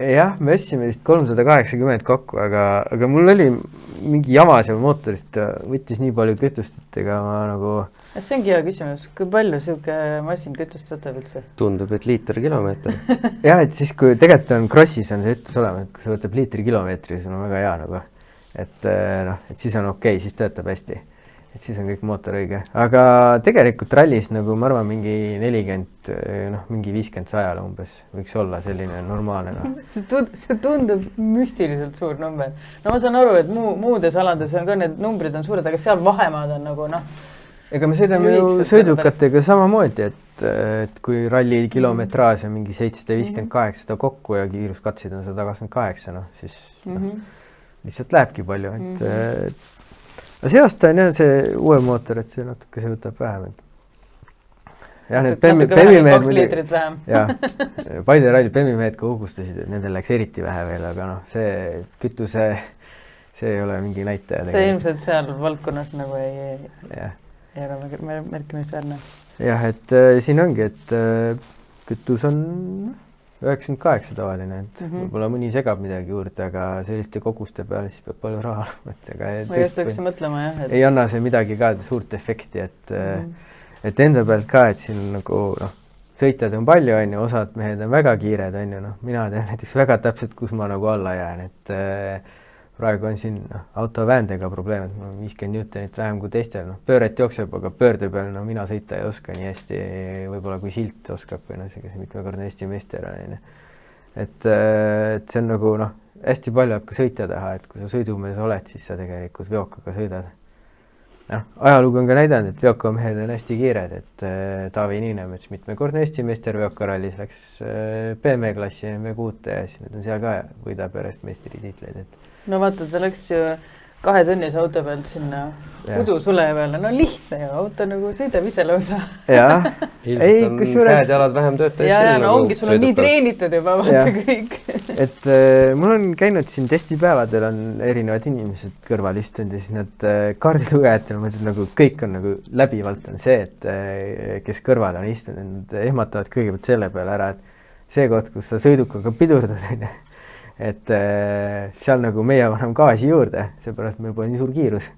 Jah, me ostsime vist 380 kokku, aga mul oli mingi jama seal mootorist, võttis nii palju kütust, et ega ma nagu... See ongi hea küsimus, kui palju siuke masin kütust võtab üldse? Tundub, et liiter kilomeeter. Jah, et siis kui tegelikult on crossis on see ütlus olema, et kui sa võtab liitri kilomeetri, siis on väga hea nagu, et noh, et siis on okei, siis töötab hästi. Et siis on kõik mootor õige. Aga tegelikult rallis nagu ma arvan mingi 40, noh mingi 50-100 umbes võiks olla selline normaalne. No. See tundub müstiliselt suur number. No ma saan aru, et muudes alades on ka need numbrid on suured, aga seal vahemaad on nagu noh. Ega me sõidame ju sõidukatega samamoodi, et kui ralli kilometraaž on mingi 758 seda kokku ja kiiruskatsid on 128, noh siis lihtsalt lähebki palju, et aga see aasta on jah see uue mootor, et see natuke see võtab vähem. Jah, need Bemmimehed 2 liitrit vähem. Jah, Paide ralli Bemmimehed ka ugustasid, et nendel läks eriti vähe veel, aga noh, see kütuse, see ei ole mingi näitaja. See ilmselt seal valdkonnas nagu ei ole märkimisväärne. Jah, et siin ongi, et kütus on 98 tavaline, et võib-olla mõni segab midagi juurde, aga selliste koguste peale siis peab palju raha. Ma just võiksin mõtlema, jah. Ei anna see midagi ka suurt efekti, et enda pealt ka, et siin nagu noh, sõitjad on palju, on ju, osad mehed on väga kiired, on ju, noh, mina tean näiteks väga täpselt, kus ma nagu alla jään, et praegu on siin autoväändega probleem, et ma 50 Newtonit vähem kui teistel, noh, pööret jookseb, aga pöörde peal, no mina sõita ei oska nii hästi, võib-olla kui silt oskab või noh, see mitmekordne Eesti meister on, et see on nagu noh, hästi palju jääb ka sõitja taha, et kui sa sõidumees oled, siis sa tegelikult veokaga sõidad. Noh, ajalugu on ka näidanud, et veokamehed on hästi kiired, et Taavi Niinemets mitmekordne Eesti meister veokarallis läks BMW-klassi V6 ja siis nüüd on seal ka võidab järjest meistritiitleid, et no vaata, ta läks ju 2 tunnise auto pealt sinna udusule peale. No lihtne ju, auto nagu sõidab ise lausa. Jah. Ei, käed jalad vähem tööta. Ja no ongi, sul on nii treenitud juba, vaata kõik. Et mul on käinud siin testipäevadel on erinevad inimesed kõrval istunud ja siis nad kaardilugejatel mõtlesid nagu kõik on nagu läbivalt on see, et kes kõrval on istunud, nad ehmatavad kõigepealt selle peale ära, et see koht, kus sa sõidukaga pidurdad, et seal nagu meie paneme gaasi juurde, seepärast meil pole nii suur kiirus.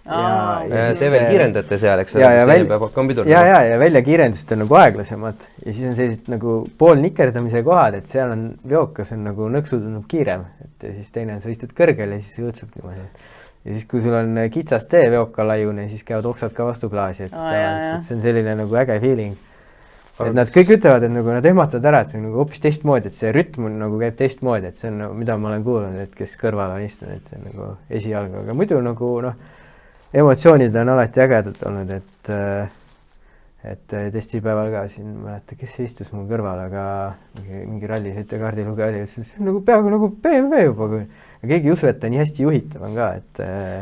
Te veel kiirendate seal, eks peab hakkama pidurdama. Ja väljakiirendused on nagu aeglasemad ja siis on sellised nagu poolnikerdamise kohad, et seal on veokas on nagu nõksu tundub kiirem, et siis teine on sa istud kõrgel ja siis õõtsub niimoodi. Ja siis kui sul on kitsas tee veoka laiune, siis käivad oksad ka vastu klaasi, et see on selline nagu äge feeling. Et nad kõik ütlevad, et nagu nad ehmatavad ära, et see on nagu hoopis teistmoodi, et see rütm nagu käib teistmoodi, et see on nagu, mida ma olen kuulnud, et kes kõrval on istunud, et see on nagu esialgu, aga muidu nagu emotsioonid on alati ägedad olnud, et testipäeval ka siin mäleta, kes istus mul kõrval, aga mingi rallisõite kaardilugeja oli, see on nagu peaaegu nagu BMW juba, kui keegi ei usu, et ta nii hästi juhitav on ka, et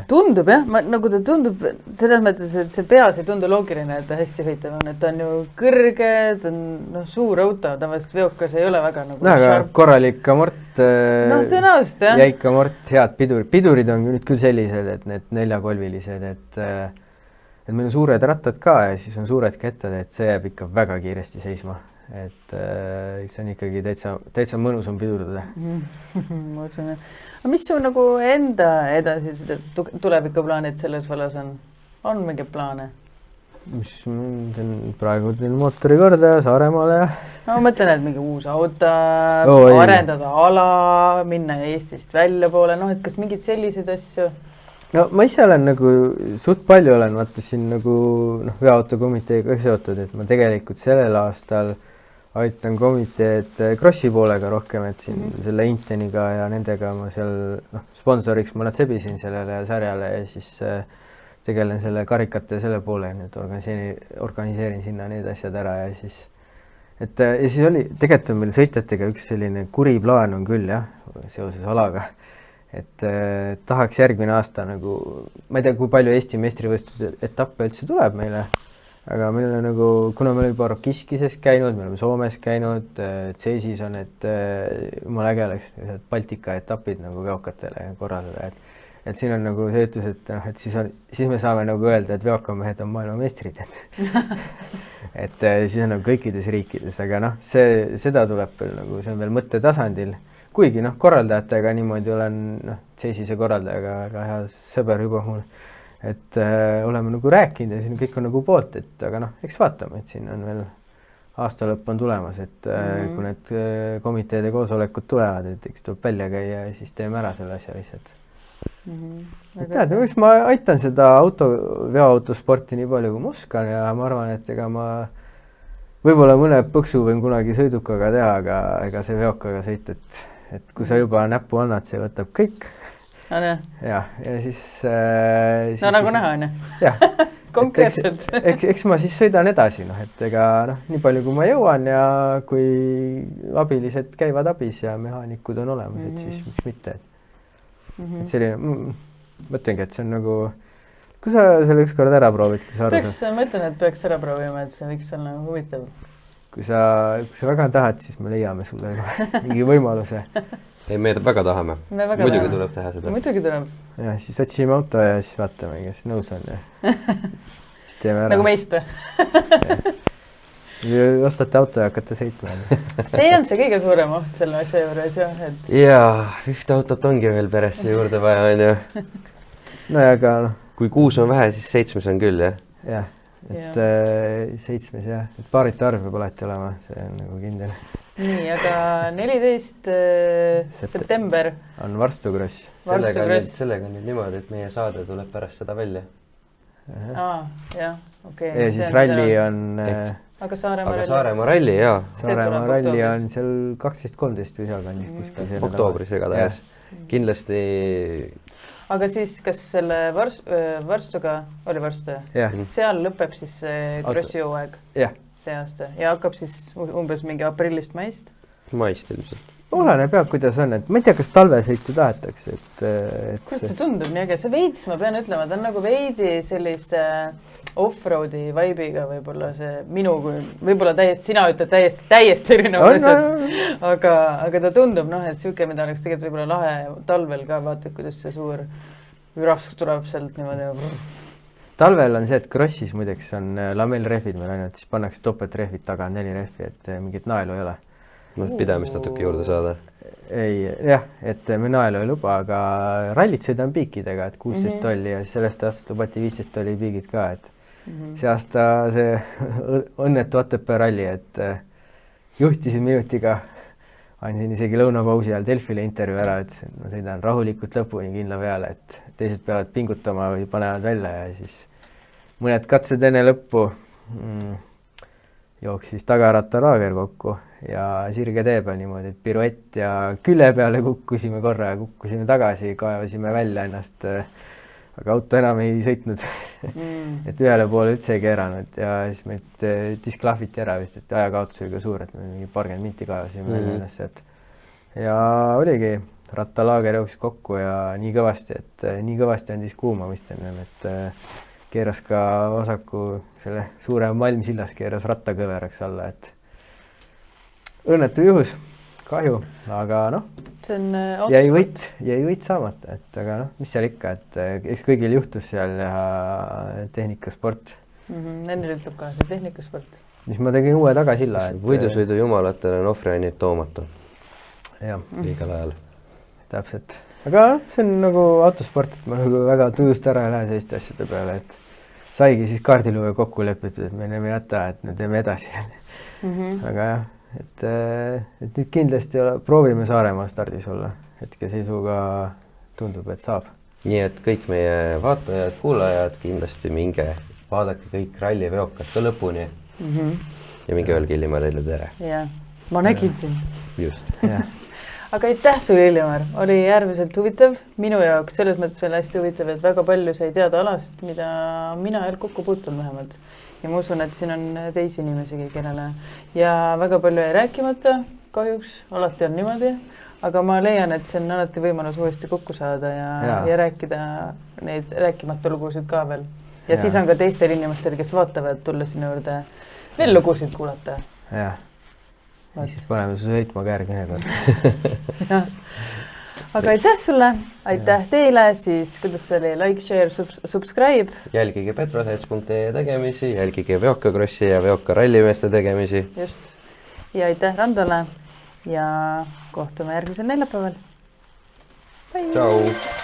tundub jah, nagu ta tundub selles mõttes, et see peas ei tundu loogiline, et ta hästi juhitav on, et ta on ju kõrge, ta on suur auto, tavaliselt veokas ei ole väga nagu aga korralik amort, tõenäoliselt jah. Jäik amort, head pidurid on nüüd küll sellised, et need 4-kolvilised, et meil on suured rattad ka ja siis on suured kettad, et see jääb ikka väga kiiresti seisma. Et see on ikkagi täitsa mõnus on pidurdada. Ma usun, aga mis su nagu enda edasi tulevikuplaanid selles vallas on? On mingi plaane? Mis praegu teen mootori korda Saaremaale ja... No ma mõtlen, et mingi uus auto, arendada ala, minna Eestist välja poole, et kas mingid sellised asju? No ma ise olen nagu suht palju olen vaata siin nagu veoautokomiteega seotud, et ma tegelikult sellel aastal aitan komiteed Krossi poolega rohkem, et siin selle Inteniga ja nendega ma seal sponsoriks ma nad sebisin sellele sarjale ja siis tegelen selle karikate selle poole, et organiseerin sinna need asjad ära ja siis oli, tegelikult on meil sõitjatega üks selline kuri plaan on küll jah, seoses alaga, et tahaks järgmine aasta nagu, ma ei tea, kui palju Eesti meistrivõistluste etappe üldse tuleb meile, aga meil on nagu, kuna me oleme juba Rokiskises käinud, me oleme Soomes käinud, CES-is on, et jumala äge oleks Baltika etapid nagu veokatele korraldada, et siin on nagu see ütlus, et siis me saame nagu öelda, et veokamehed on maailma meistrid, et siis on nagu kõikides riikides, aga seda tuleb veel nagu, see on veel mõttetasandil, kuigi korraldajatega niimoodi olen CES-ise korraldajaga väga hea sõber juba mul, et oleme nagu rääkinud ja siin kõik on nagu poolt, et aga eks vaatame, et siin on veel aasta lõpp on tulemas, et kui need komiteede koosolekud tulevad, et eks tuleb välja käia ja siis teeme ära selle asja lihtsalt. Tead, eks ma aitan seda veoautosporti nii palju kui ma oskan ja ma arvan, et ega ma võib-olla mõne põksu võin kunagi sõidukaga teha, aga ega see veokaga sõit, et kui sa juba näppu annad, see võtab kõik. Ja siis... nagu näha on jah. Konkreetselt. Eks ma siis sõidan edasi, et ega nii palju kui ma jõuan ja kui abilised käivad abis ja mehaanikud on olemas, et siis miks mitte. Et selline, mõtlengi, et see on nagu, kui sa selle ükskord ära proovid, kui sa aru saad? Ma ütlen, et peaks ära proovima, et see võiks olla nagu huvitav. Kui sa väga tahad, siis me leiame sulle mingi võimaluse. Ei, me väga tahame. Muidugi tuleb teha seda. Muidugi tuleb. Ja siis otsime auto ja siis vaatame, kes nõus on. Siis teeme ära. Nagu meist või? Ostate auto ja hakkate sõitma. See on see kõige suurem oht selle asja juures, jah. Jaa, ühte autot ongi veel peresse juurde vaja, on ju. No ja ka Kui 6 on vähe, siis 7 on küll, jah? Jah, et 7 jah. Et paarite arv peab alati olema, see on nagu kindel. Nii, aga 14. september on Varstu Kross. Sellega on nüüd niimoodi, et meie saade tuleb pärast seda välja. Jah, okei. Ja siis ralli on... Aga Saaremaa ralli, jaa. Saaremaa ralli on seal 12-13 või seal kandis. Oktoobris igatahes. Kindlasti... Aga siis, kas selle Varstuga, oli Varstu, seal lõpeb siis Krossi hooaeg see aasta ja hakkab siis umbes mingi aprillist maist? Maist ilmselt. Oleneb jah, kuidas on, et ma ei tea, kas talvesõitu tahetakse. Kuidas see tundub nii äge? See veits, ma pean ütlema, ta on nagu veidi selliste off-roadi vibe'iga võib-olla see minu, võib-olla sina ütled täiesti erinev asjad, aga ta tundub, et siuke, mida oleks tegelikult võib-olla lahe talvel ka, vaatad, kuidas see suur ürask tuleb sealt niimoodi. Talvel on see, et Krossis muideks on lamellrehvid meil ainult, siis pannakse topeltrehvid taga, 4 rehvi, et mingit naelu ei ole. pidamist natuke juurde saada. ei jah, et me naelu ei luba, aga rallit sõidan piikidega, et 16 tolli ja siis sellest aastast lubati 15 tolli piigid ka, et see aasta see õnnetu Otepää ralli, et juhtisin minutiga, andsin isegi lõunapausi ajal Delfile intervjuu ära, ütlesin, et ma sõidan rahulikult lõpuni kindla peale, et teised peavad pingutama või panevad välja ja siis mõned katsed enne lõppu jooksis tagarattalaager kokku ja sirge tee peal niimoodi, et piruett ja külle peale kukkusime korra ja kukkusime tagasi, kaevasime välja ennast, aga auto enam ei sõitnud et ühele poole üldse ei keeranud ja siis meid disklahviti ära vist, et ajakaotus oli ka suur, et me mingi 40 minti kaevasime välja ennast, et ja oligi, rattalaager jooksis kokku ja nii kõvasti andis kuuma vist ennem, et keeras ka vasaku selle suure Malmsillas keeras rattakõveraks alla, et õnnetu juhus, kahju, aga noh, jäi võit saamata, et aga noh, mis seal ikka, et eks kõigil juhtus seal ja tehnikasport. Enne ütleb ka see tehnikasport. Siis ma tegin uue tagasilla. Võidusõidu jumalatele on ohvriaineid toomata. Jah. Igal ajal. Täpselt. Aga see on nagu autosport, et ma nagu väga tujust ära ei lähe selliste asjade peale, et saigi siis kaardiluve kokku lepitud, et me enam ei jäta, et me teeme edasi. Aga jah, et nüüd kindlasti proovime Saaremaa stardis olla. Hetkeseisuga tundub, et saab. Nii et kõik meie vaatajad, kuulajad kindlasti minge, vaadake kõik ralliveokad ka lõpuni ja minge öelge Illimarile tere. Jah, ma nägin sind. Just. Aga aitäh sulle, Illimar, oli äärmiselt huvitav. Minu jaoks selles mõttes veel hästi huvitav, et väga palju sai teada alast, mida mina ei kokku puutun vähemalt. Ja ma usun, et siin on teisi inimesegi, kellele ja väga palju ei rääkimata, kahjuks, alati on niimoodi, aga ma leian, et see on alati võimalus uuesti kokku saada ja rääkida neid rääkimata lugusid ka veel. Ja siis on ka teistel inimestel, kes vaatavad tulla sinna juurde veel lugusid kuulata. Jah. Siis paneme su sõitma käärgi kord. Aga aitäh sulle, aitäh teile, siis kuidas see oli, like, share, subscribe. Jälgige petrosets.ee tegemisi, jälgige veokakrossi ja veokarallimeeste tegemisi. Just. Ja aitäh Randole ja kohtume järgmisel neljapäeval. Bye! Ciao!